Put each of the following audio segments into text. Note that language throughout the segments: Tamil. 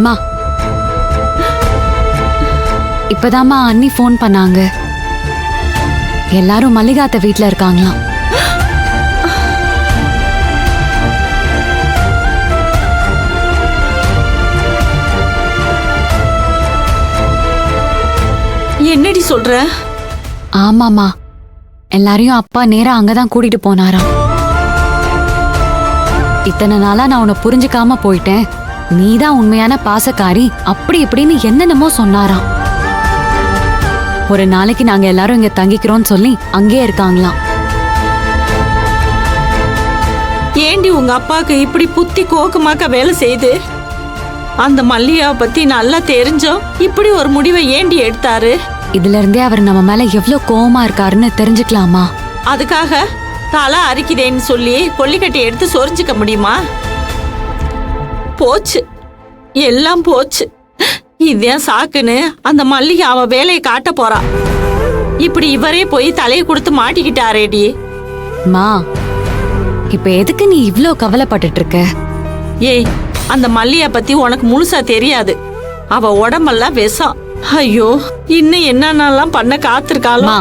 மா இப்பதாம்மா அண்ணி ஃபோன் பண்ணாங்க. எல்லாரும் மல்லிகாத்த வீட்ல இருக்காங்களாம். என்னடி சொல்ற? ஆமாமா, எல்லாரையும் அப்பா நேரா அங்கதான் கூட்டிட்டு போனாராம். இத்தனை நாளா நான் உன்னை புரிஞ்சுக்காம போயிட்டேன், நீதான் உண்மையான பாசக்காரி, அப்படி இப்படின்னு என்னென்னமோ சொன்னாராம். ஒரு நாளைக்கு நாங்க எல்லாரும் இங்க தங்கிக்கிறோம்னு சொல்லி அங்கேயே இருக்காங்களாம். ஏண்டி உங்க அப்பாக்கு இப்படி புத்தி கோக்கமாக்க வேலை செய்து? அந்த மல்லிகாவை பத்தி நல்லா தெரிஞ்சோம் இப்படி ஒரு முடிவை ஏண்டி எடுத்தாரு? இதுல இருந்தே அவர் நம்ம மேல எவ்வளவு கோவமா இருக்காருன்னு தெரிஞ்சுக்கலாமா? அதுக்காக தலை அரிக்குதேன்னு சொல்லி கொல்லிக்கட்டை எடுத்து சொரிஞ்சுக்க முடியுமா? போச்சு, எல்லாம் போச்சு. இதான் சாக்குன்னு அந்த மல்லிகை அவ வேலையை காட்ட போறா. இப்படி இவரே போய் தலையை கொடுத்து மாட்டிக்கிட்டாரேடி. மா, இப்ப எதுக்கு நீ இவ்ளோ கவலைப்பட்டுட்டு இருக்க? ஏய், அந்த மல்லிய பத்தி உனக்கு முழுசா தெரியாது. அவ உடம்பெல்லாம் விஷம். ஐயோ, இன்னும் என்னென்னலாம் பண்ண காத்திருக்காளா?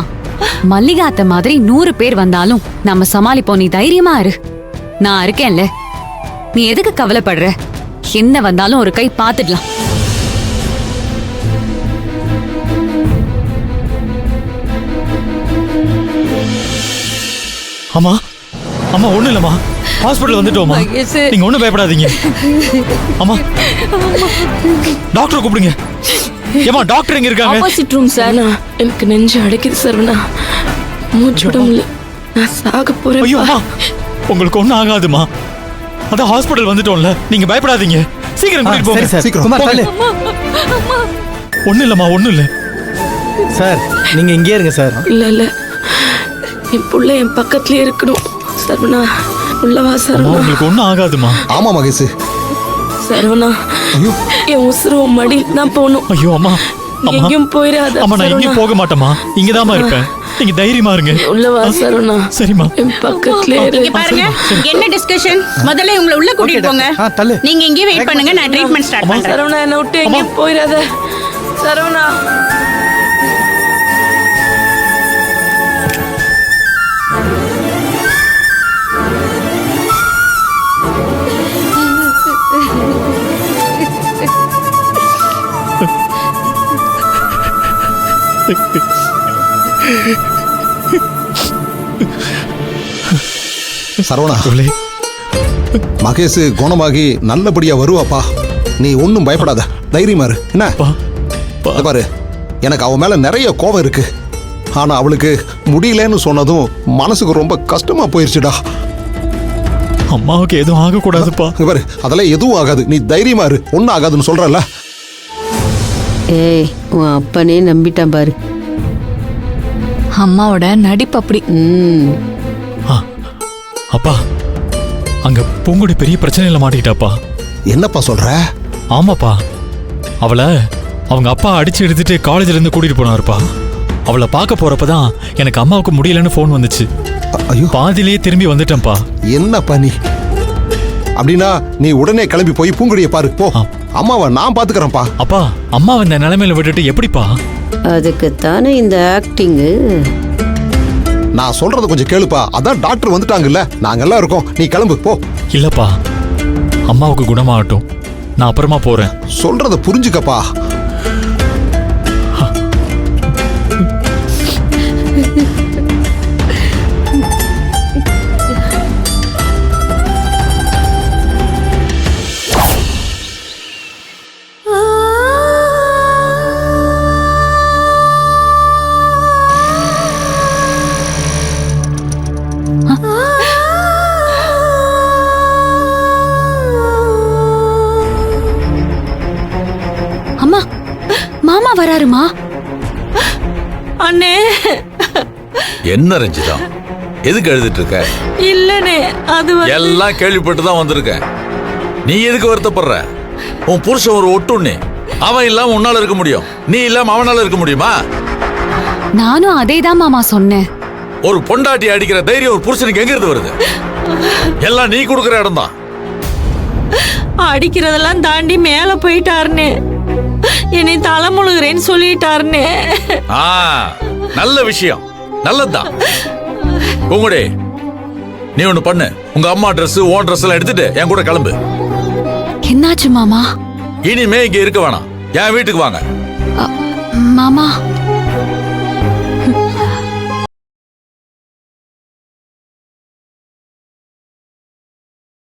மல்லிகாத்த மாதிரி 100 பேர் வந்தாலும் நம்ம சமாளிப்போம், நீ தைரியமா இரு. நான் இருக்கேன்ல, நீ எதுக்கு கவலைப்படுற? என்ன வந்தாலும் ஒரு கை பாத்துடலாம். அம்மா அம்மா ஒண்ணு இல்லம்மா, ஹாஸ்பிடல் வந்துட்டோமா, நீங்க ஒண்ணும் பயப்படாதீங்க. அம்மா டாக்டர் கூப்பிடுங்க. ஏமா டாக்டர் எங்க இருக்காங்க? Opposite room sir. எனக்கு நெஞ்சு அடைக்குது சரவணா, மூச்சு விட முடியல, நான் சாக போறேன். ஐயோ அம்மா, உங்களுக்கு ஒண்ணும் ஆகாதுமா, அதான் ஹாஸ்பிடல் வந்துட்டோம்ல, நீங்க பயப்படாதீங்க. சீக்கிரம் கூட்டிட்டு போங்க. சரி சீக்கிரம் குமார். ஒண்ணும் இல்லம்மா, ஒண்ணும் இல்ல சார், நீங்க இங்கே இருங்க சார். இல்ல இல்ல, என் புள்ள என் பக்கத்துலயே இருக்கணும். சரவணா உள்ளவா சரவணா. உங்களுக்கு ஒண்ணும் ஆகாதுமா. ஆமா மகேஷ். சரவணா, ஐயோ, என் உசுறு உன் மடி நான் போகணும். ஐயோ அம்மா, எங்கேயும் போயிடாத. அம்மா நான் எங்கேயும் போக மாட்டேமா, இங்கதாம்மா இருப்பேன். நீங்க தைரியமா இருங்க. உள்ளவா சரவணா. சரிம்மா. என் பக்கத்துலயே இரு. பாருங்க, என்ன டிஸ்கஷன்? முதல்ல உங்களை உள்ள கூட்டிட்டு போங்க. நீங்க இங்கே வெயிட் பண்ணுங்க, நான் ட்ரீட்மெண்ட் ஸ்டார்ட் பண்றேன். சரவணா, என்னை விட்டு எங்கேயும் போயிடாத சரவணா. சரவணா, மகேஷ் குணமாகி நல்லபடியா வருவாப்பா, நீ ஒன்னும் பயப்படாத, தைரியமா இரு. என்ன பாரு, எனக்கு அவ மேல நிறைய கோபம் இருக்கு. ஆனா அவளுக்கு முடியலன்னு சொன்னதும் மனசுக்கு ரொம்ப கஷ்டமா போயிருச்சுடா. அம்மாவுக்கு எதுவும் ஆக கூடாதுப்பா. பாரு, அதெல்லாம் எதுவும் ஆகாது, நீ தைரியமா இரு, ஒன்னும் ஆகாதுன்னு சொல்றல. ஏய், உன் அப்பனே நம்பிட்டான் பாரு. அம்மாவோட நடிப்பு அப்படி. அப்பா, அங்க பூங்குடி பெரிய பிரச்சனையில மாட்டிக்கிட்டாப்பா. என்னப்பா சொல்ற? ஆமாப்பா, அவளை அவங்க அப்பா அடிச்சு எடுத்துட்டு காலேஜ்ல இருந்து கூட்டிட்டு போனாருப்பா. அவளை பார்க்க போறப்பதான் எனக்கு அம்மாவுக்கு முடியலன்னு போன் வந்துச்சு. ஐயோ, பாதிலேயே திரும்பி வந்துட்டேன்ப்பா. என்னப்பா நீ? அப்படின்னா நீ உடனே கிளம்பி போய் பூங்குடியை பாரு போ. அம்மாவை நான் பாத்துக்கிறேன்ப்பா. அப்பா, அம்மாவை இந்த நிலைமையில விட்டுட்டு எப்படிப்பா? அதுக்குத்தானே இந்த ஆக்டிங்கு. நான் சொல்றத கொஞ்சம் கேளுப்பா, அதான் டாக்டர் வந்துட்டாங்கல்ல, நாங்கெல்லாம் இருக்கோம், நீ கிளம்பு போ. இல்லப்பா, அம்மாவுக்கு குணமாகட்டும், நான் அப்புறமா போறேன். சொல்றத புரிஞ்சுக்கப்பா. மாமா வராருமா? அண்ணே. என்ன ரஞ்சிதா, எதுக்கு எழுதிட்டு இருக்க? இல்லனே, அது எல்லாம் கேள்விப்பட்டு தான் வந்திருக்கேன். நீ எதுக்கு வருத்தப்படுற? உன் புருஷன் ஒரு ஒட்டுண்ணே, அவன் இல்லாம உன்னால இருக்க முடியும், நீ இல்லாம அவனால இருக்க முடியுமா? நானும் அதேதான் மாமா சொன்னேன். ஒரு பொண்டாட்டி அடிக்கிற தைரியம் ஒரு புருஷனுக்கு எங்க இருந்து வருது? எல்லாம் நீ கொடுக்கிற இடம் தான். அடிக்கிறதெல்லாம் தாண்டி மேல போயிட்டாருன்னு என்னை தலைமுழுகிறேன்னு சொல்லிட்டாருன்னு. ஆ, நல்ல விஷயம், நல்லதுதான். உங்களுடைய நீ ஒண்ணு பண்ணு, உங்க அம்மா Dress ஓன் Dress எல்லாம் எடுத்துட்டு என் கூட கிளம்பு. என்னாச்சு மாமா? இனிமே இங்க இருக்க வேணாம், என் வீட்டுக்கு வாங்க. மாமா